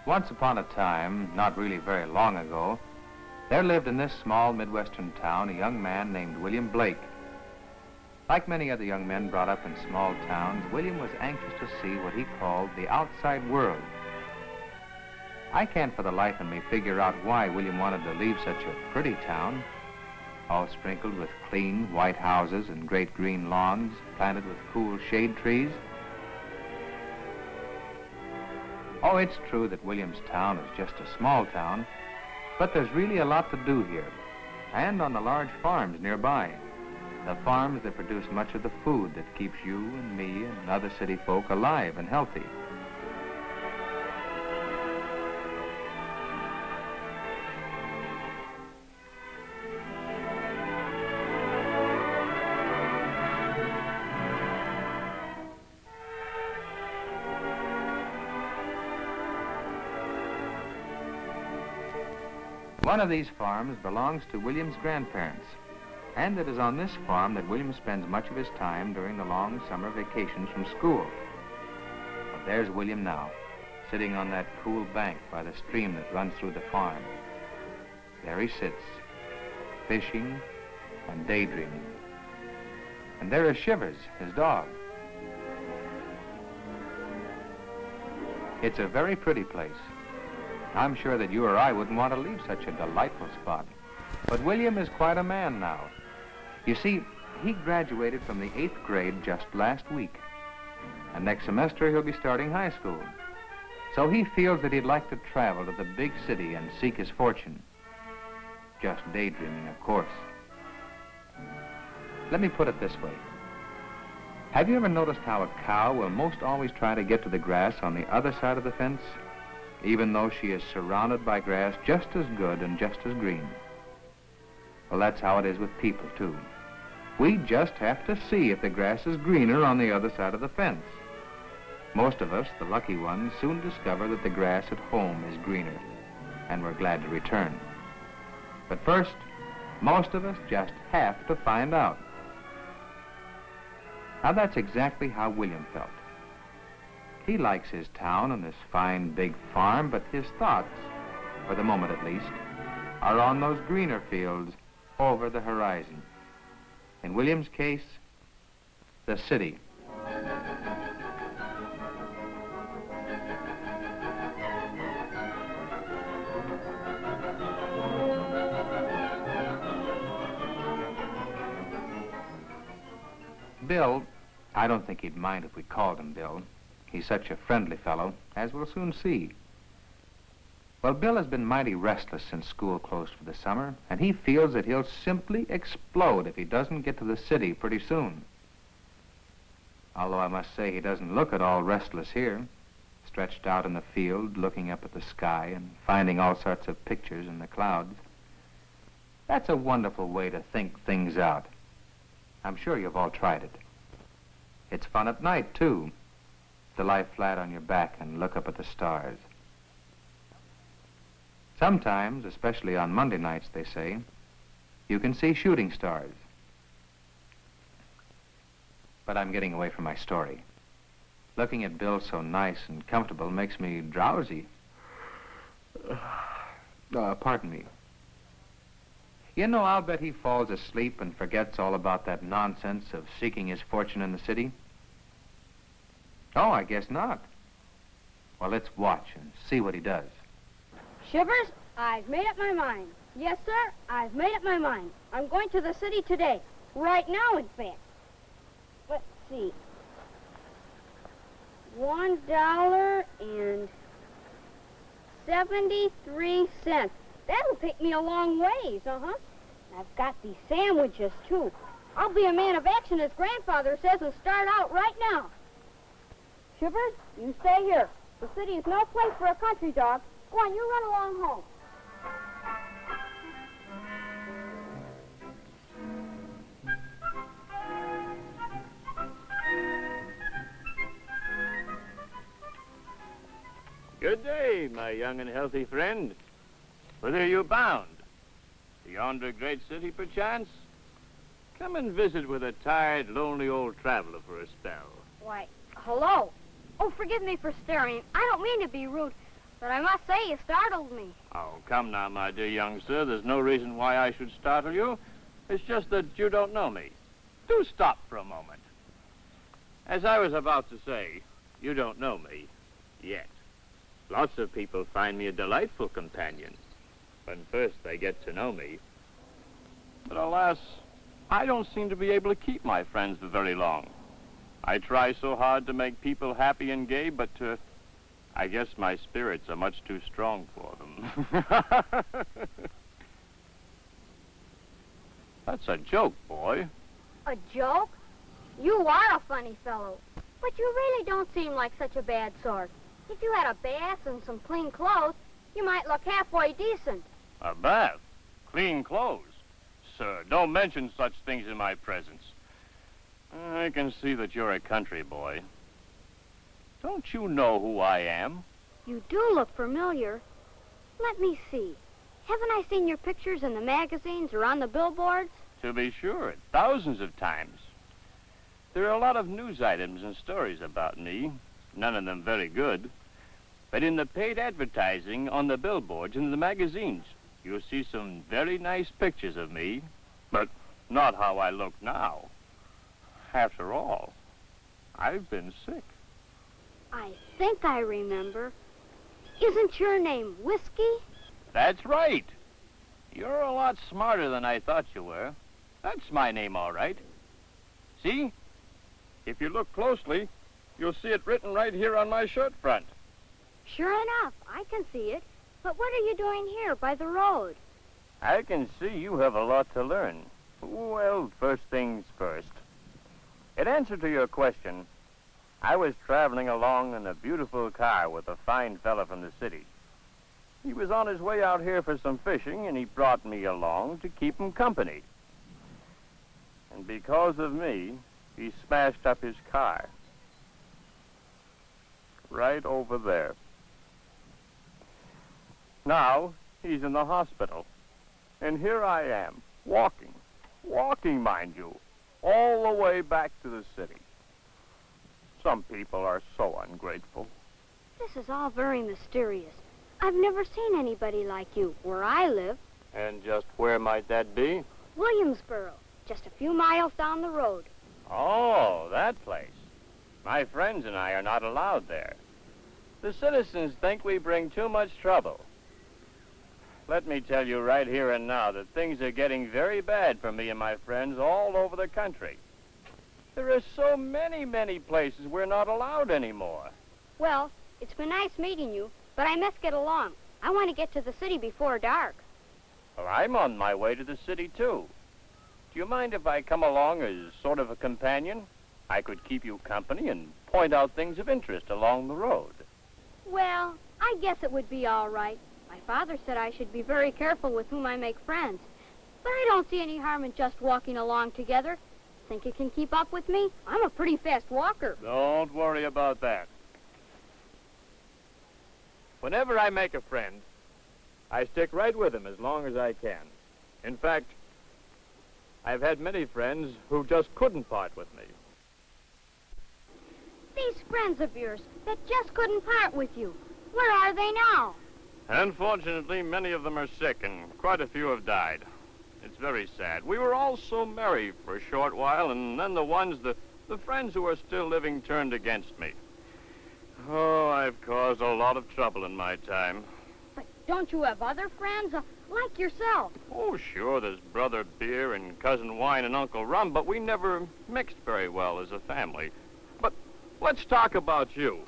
Once upon a time, not really very long ago, there lived in this small Midwestern town a young man named William Blake. Like many other young men brought up in small towns, William was anxious to see what he called the outside world. I can't for the life of me figure out why William wanted to leave such a pretty town, all sprinkled with clean white houses and great green lawns planted with cool shade trees. Oh, it's true that Williamstown is just a small town, but there's really a lot to do here, and on the large farms nearby. The farms that produce much of the food that keeps you and me and other city folk alive and healthy. One of these farms belongs to William's grandparents, and it is on this farm that William spends much of his time during the long summer vacations from school. But there's William now, sitting on that cool bank by the stream that runs through the farm. There he sits, fishing and daydreaming. And there is Shivers, his dog. It's a very pretty place. I'm sure that you or I wouldn't want to leave such a delightful spot. But William is quite a man now. You see, he graduated from the 8th grade just last week. And next semester he'll be starting high school. So he feels that he'd like to travel to the big city and seek his fortune. Just daydreaming, of course. Let me put it this way. Have you ever noticed how a cow will most always try to get to the grass on the other side of the fence, even though she is surrounded by grass just as good and just as green? Well, that's how it is with people, too. We just have to see if the grass is greener on the other side of the fence. Most of us, the lucky ones, soon discover that the grass at home is greener, and we're glad to return. But first, most of us just have to find out. Now, that's exactly how William felt. He likes his town and this fine big farm, but his thoughts, for the moment at least, are on those greener fields over the horizon. In William's case, the city. Bill, I don't think he'd mind if we called him Bill. He's such a friendly fellow, as we'll soon see. Well, Bill has been mighty restless since school closed for the summer, and he feels that he'll simply explode if he doesn't get to the city pretty soon. Although I must say he doesn't look at all restless here, stretched out in the field, looking up at the sky and finding all sorts of pictures in the clouds. That's a wonderful way to think things out. I'm sure you've all tried it. It's fun at night, too, to lie flat on your back and look up at the stars. Sometimes, especially on Monday nights, they say, you can see shooting stars. But I'm getting away from my story. Looking at Bill so nice and comfortable makes me drowsy. Pardon me. You know, I'll bet he falls asleep and forgets all about that nonsense of seeking his fortune in the city. Oh, I guess not. Well, let's watch and see what he does. Shivers, I've made up my mind. Yes, sir, I've made up my mind. I'm going to the city today. Right now, in fact. Let's see. $1.73. That'll take me a long ways, I've got these sandwiches, too. I'll be a man of action, as Grandfather says, and start out right now. Shivers, you stay here. The city is no place for a country dog. Go on, you run along home. Good day, my young and healthy friend. Whither are you bound? To yonder great city, perchance? Come and visit with a tired, lonely old traveler for a spell. Why, hello. Oh, forgive me for staring. I don't mean to be rude, but I must say you startled me. Oh, come now, my dear young sir. There's no reason why I should startle you. It's just that you don't know me. Do stop for a moment. As I was about to say, you don't know me yet. Lots of people find me a delightful companion when first they get to know me. But alas, I don't seem to be able to keep my friends for very long. I try so hard to make people happy and gay, but I guess my spirits are much too strong for them. That's a joke, boy. A joke? You are a funny fellow. But you really don't seem like such a bad sort. If you had a bath and some clean clothes, you might look halfway decent. A bath? Clean clothes? Sir, don't mention such things in my presence. I can see that you're a country boy. Don't you know who I am? You do look familiar. Let me see. Haven't I seen your pictures in the magazines or on the billboards? To be sure, thousands of times. There are a lot of news items and stories about me, none of them very good. But in the paid advertising on the billboards and the magazines, you'll see some very nice pictures of me, but not how I look now. After all, I've been sick. I think I remember. Isn't your name Whiskey? That's right. You're a lot smarter than I thought you were. That's my name, all right. See? If you look closely, you'll see it written right here on my shirt front. Sure enough, I can see it. But what are you doing here by the road? I can see you have a lot to learn. Well, first things first. In answer to your question, I was traveling along in a beautiful car with a fine fella from the city. He was on his way out here for some fishing, and he brought me along to keep him company. And because of me, he smashed up his car. Right over there. Now, he's in the hospital. And here I am, walking, mind you, all the way back to the city. Some people are so ungrateful. This is all very mysterious. I've never seen anybody like you where I live. And just where might that be? Williamsboro, just a few miles down the road. Oh, that place. My friends and I are not allowed there. The citizens think we bring too much trouble. Let me tell you right here and now that things are getting very bad for me and my friends all over the country. There are so many places we're not allowed anymore. Well, it's been nice meeting you, but I must get along. I want to get to the city before dark. Well, I'm on my way to the city, too. Do you mind if I come along as sort of a companion? I could keep you company and point out things of interest along the road. Well, I guess it would be all right. My father said I should be very careful with whom I make friends. But I don't see any harm in just walking along together. Think you can keep up with me? I'm a pretty fast walker. Don't worry about that. Whenever I make a friend, I stick right with him as long as I can. In fact, I've had many friends who just couldn't part with me. These friends of yours that just couldn't part with you, where are they now? Unfortunately, many of them are sick, and quite a few have died. It's very sad. We were all so merry for a short while, and then the friends who are still living turned against me. Oh, I've caused a lot of trouble in my time. But don't you have other friends, like yourself? Oh, sure, there's Brother Beer and Cousin Wine and Uncle Rum, but we never mixed very well as a family. But let's talk about you.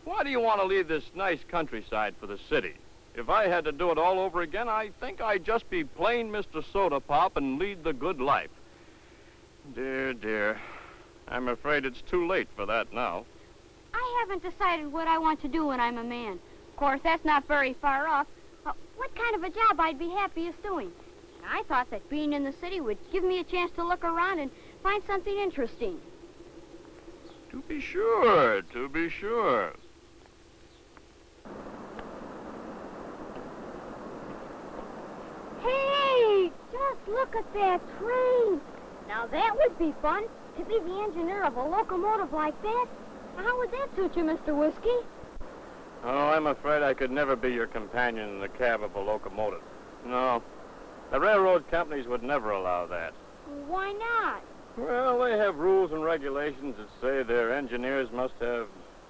Why do you want to leave this nice countryside for the city? If I had to do it all over again, I think I'd just be plain Mr. Soda Pop and lead the good life. Dear, I'm afraid it's too late for that now. I haven't decided what I want to do when I'm a man. Of course, that's not very far off. What kind of a job I'd be happiest doing? And I thought that being in the city would give me a chance to look around and find something interesting. To be sure, to be sure. Hey, just look at that train. Now that would be fun, to be the engineer of a locomotive like that. How would that suit you, Mr. Whiskey? Oh, I'm afraid I could never be your companion in the cab of a locomotive. No, the railroad companies would never allow that. Why not? Well, they have rules and regulations that say their engineers must have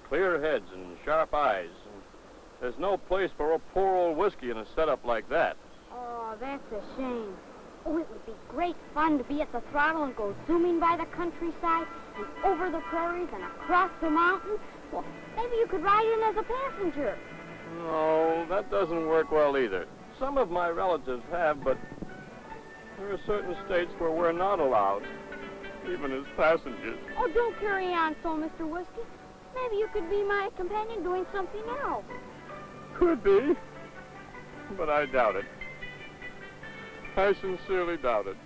clear heads and sharp eyes. And there's no place for a poor old whiskey in a setup like that. Oh, that's a shame. Oh, it would be great fun to be at the throttle and go zooming by the countryside and over the prairies and across the mountains. Well, maybe you could ride in as a passenger. No, that doesn't work well either. Some of my relatives have, but there are certain states where we're not allowed, even as passengers. Oh, don't carry on so, Mr. Whiskey. Maybe you could be my companion doing something else. Could be, but I doubt it. I sincerely doubt it.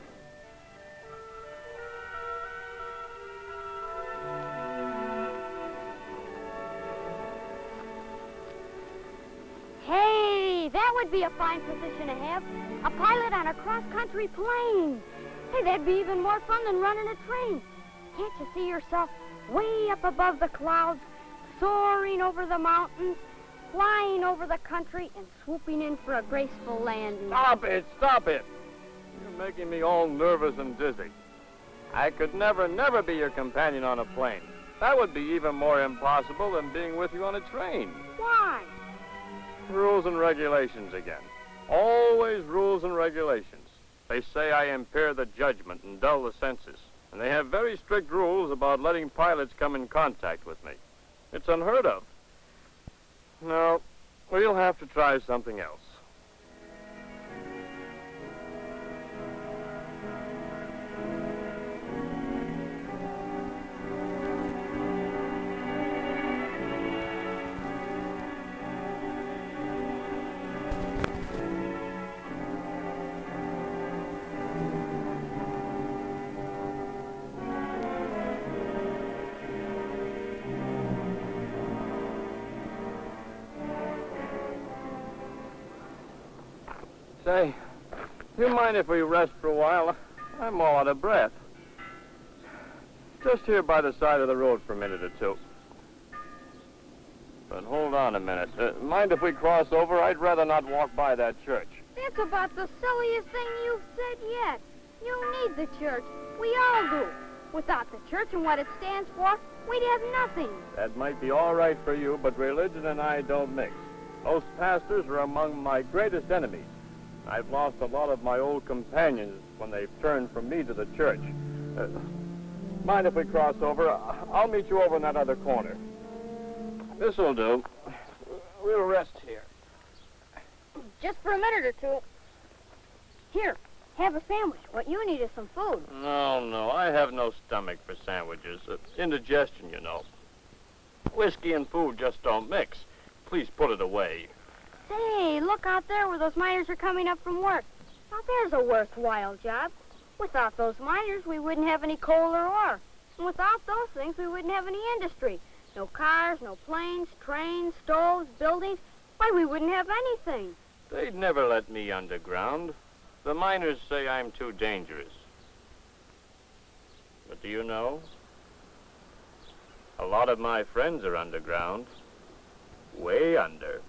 Hey, that would be a fine position to have. A pilot on a cross-country plane. Hey, that'd be even more fun than running a train. Can't you see yourself way up above the clouds, soaring over the mountains, flying over the country, and swooping in for a graceful landing? Stop it! Stop it! You're making me all nervous and dizzy. I could never be your companion on a plane. That would be even more impossible than being with you on a train. Why? Rules and regulations again. Always rules and regulations. They say I impair the judgment and dull the senses. And they have very strict rules about letting pilots come in contact with me. It's unheard of. No, we'll have to try something else. Say, do you mind if we rest for a while? I'm all out of breath. Just here by the side of the road for a minute or two. But hold on a minute. Mind if we cross over? I'd rather not walk by that church. That's about the silliest thing you've said yet. You need the church. We all do. Without the church and what it stands for, we'd have nothing. That might be all right for you, but religion and I don't mix. Most pastors are among my greatest enemies. I've lost a lot of my old companions when they've turned from me to the church. Mind if we cross over? I'll meet you over in that other corner. This'll do. We'll rest here. Just for a minute or two. Here, have a sandwich. What you need is some food. No, I have no stomach for sandwiches. Indigestion, you know. Whiskey and food just don't mix. Please put it away. Hey, look out there where those miners are coming up from work. Now, there's a worthwhile job. Without those miners, we wouldn't have any coal or ore. And without those things, we wouldn't have any industry. No cars, no planes, trains, stoves, buildings. Why, we wouldn't have anything. They'd never let me underground. The miners say I'm too dangerous. But do you know? A lot of my friends are underground. Way under.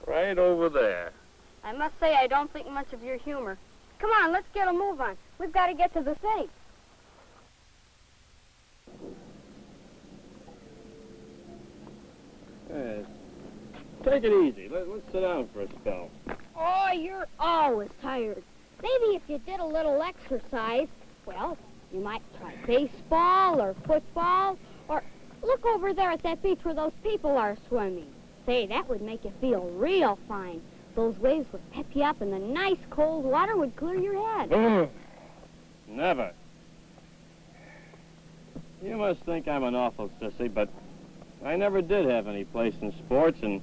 Right over there. I must say I don't think much of your humor. Come on, let's get a move on. We've got to get to the city. Take it easy. Let's sit down for a spell. Oh, you're always tired. Maybe if you did a little exercise, well, you might try baseball or football, or look over there at that beach where those people are swimming. Say, that would make you feel real fine. Those waves would pep you up, and the nice cold water would clear your head. Never. You must think I'm an awful sissy, but I never did have any place in sports, and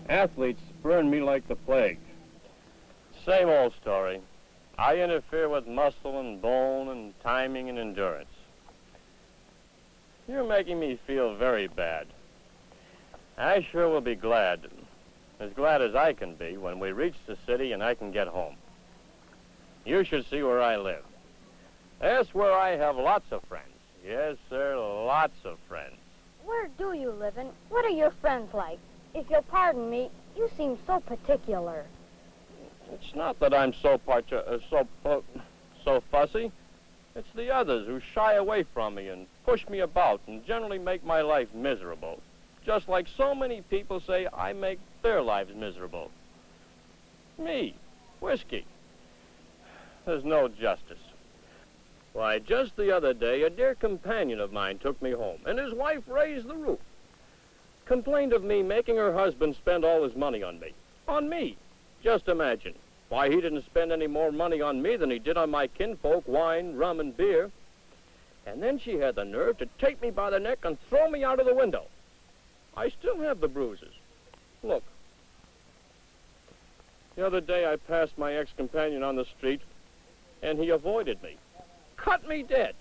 athletes spurn me like the plague. Same old story. I interfere with muscle and bone and timing and endurance. You're making me feel very bad. I sure will be glad as I can be, when we reach the city and I can get home. You should see where I live. That's where I have lots of friends. Yes, sir, lots of friends. Where do you live, and what are your friends like? If you'll pardon me, you seem so particular. It's not that I'm so fussy. It's the others who shy away from me and push me about and generally make my life miserable. Just like so many people say I make their lives miserable. Me, whiskey. There's no justice. Why, just the other day, a dear companion of mine took me home, and his wife raised the roof. Complained of me making her husband spend all his money on me. On me. Just imagine. Why, he didn't spend any more money on me than he did on my kinfolk, wine, rum, and beer. And then she had the nerve to take me by the neck and throw me out of the window. I still have the bruises. Look. The other day I passed my ex-companion on the street, and he avoided me. Cut me dead.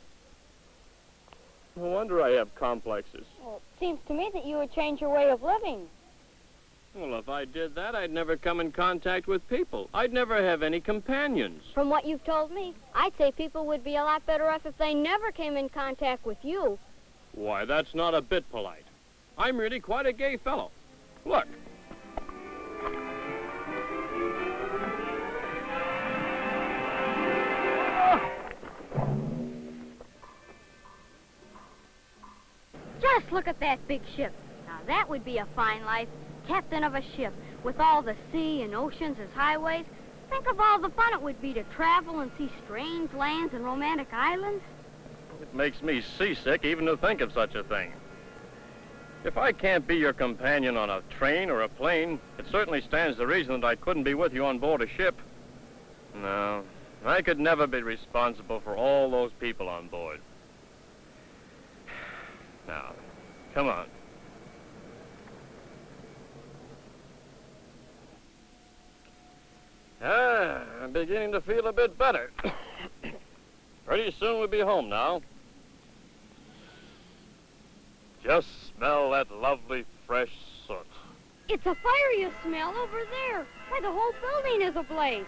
No wonder I have complexes. Well, it seems to me that you would change your way of living. Well, if I did that, I'd never come in contact with people. I'd never have any companions. From what you've told me, I'd say people would be a lot better off if they never came in contact with you. Why, that's not a bit polite. I'm really quite a gay fellow. Look. Just look at that big ship. Now, that would be a fine life. Captain of a ship, with all the sea and oceans as highways. Think of all the fun it would be to travel and see strange lands and romantic islands. It makes me seasick even to think of such a thing. If I can't be your companion on a train or a plane, it certainly stands to reason that I couldn't be with you on board a ship. No, I could never be responsible for all those people on board. Now, come on. I'm beginning to feel a bit better. Pretty soon we'll be home now. Just smell that lovely fresh soot. It's a fire you smell over there. Why, the whole building is ablaze.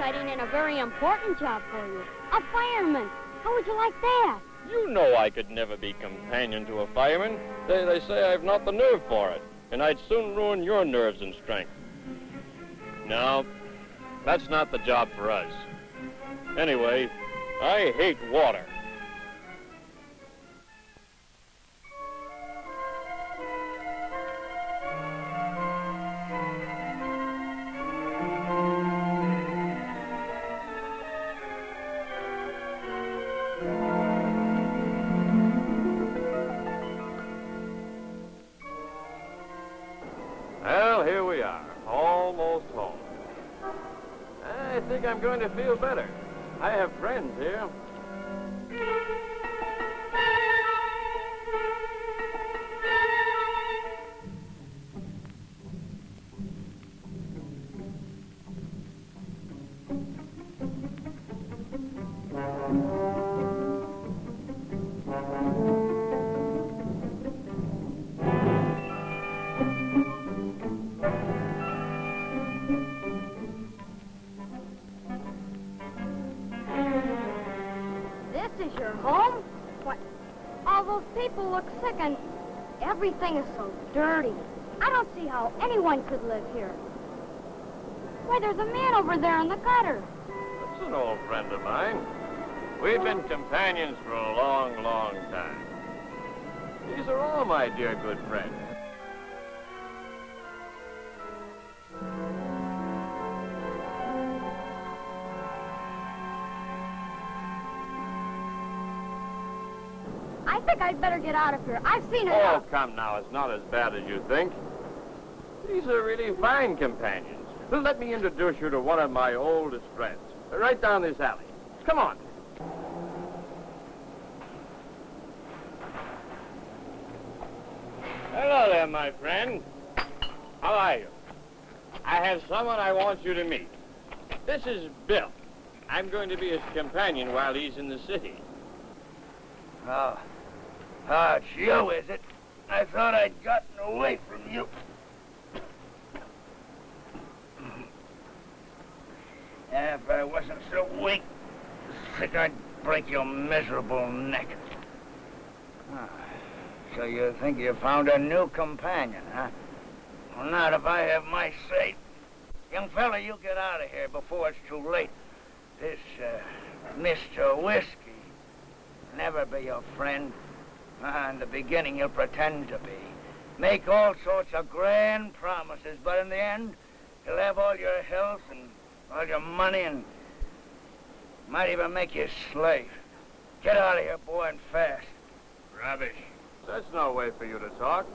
And a very important job for you. A fireman. How would you like that? You know I could never be companion to a fireman. They say I've not the nerve for it, and I'd soon ruin your nerves and strength. No, that's not the job for us. Anyway, I hate water. Well, here we are, almost home. I think I'm going to feel better. I have friends here. This is your home? What? All those people look sick and everything is so dirty. I don't see how anyone could live here. Why, there's a man over there in the gutter. That's an old friend of mine. We've been companions for a long, long time. These are all my dear good friends. I think I'd better get out of here. I've seen it. Oh, come now. It's not as bad as you think. These are really fine companions. Let me introduce you to one of my oldest friends. Right down this alley. Come on. my friend. How are you? I have someone I want you to meet. This is Bill. I'm going to be his companion while he's in the city. Oh, it's you, is it? I thought I'd gotten away from you. If I wasn't so weak, sick, I'd break your miserable neck. Oh, so you think you found a new companion, huh? Well, not if I have my say. Young fella, you get out of here before it's too late. This, Mr. Whiskey never be your friend. In the beginning, he'll pretend to be. Make all sorts of grand promises, but in the end, he'll have all your health and all your money and might even make you a slave. Get out of here, boy, and fast. Rubbish. That's no way for you to talk.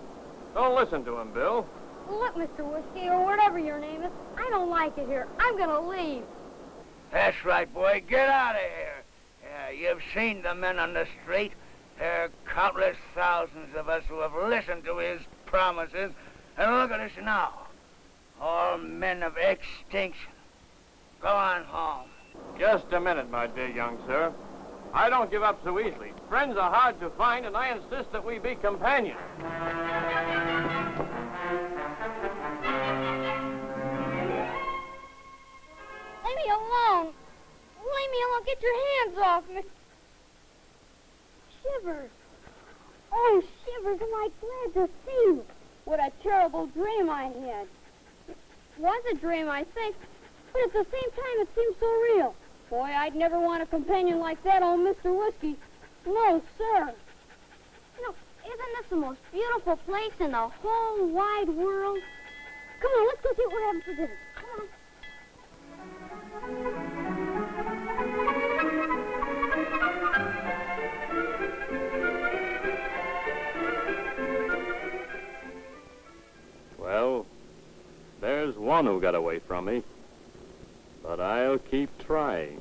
Don't listen to him, Bill. Look, Mr. Whiskey, or whatever your name is, I don't like it here. I'm gonna leave. That's right, boy. Get out of here. Yeah, you've seen the men on the street. There are countless thousands of us who have listened to his promises. And look at us now. All men of extinction. Go on home. Just a minute, my dear young sir. I don't give up so easily. Friends are hard to find, and I insist that we be companions. Leave me alone. Leave me alone. Get your hands off me. Shivers. Oh, Shivers, am I glad to see you. What a terrible dream I had. It was a dream, I think, but at the same time it seemed so real. Boy, I'd never want a companion like that old Mr. Whiskey. No, sir. You know, isn't this the most beautiful place in the whole wide world? Come on, let's go see what we're having for dinner. Come on. Well, there's one who got away from me. But I'll keep trying.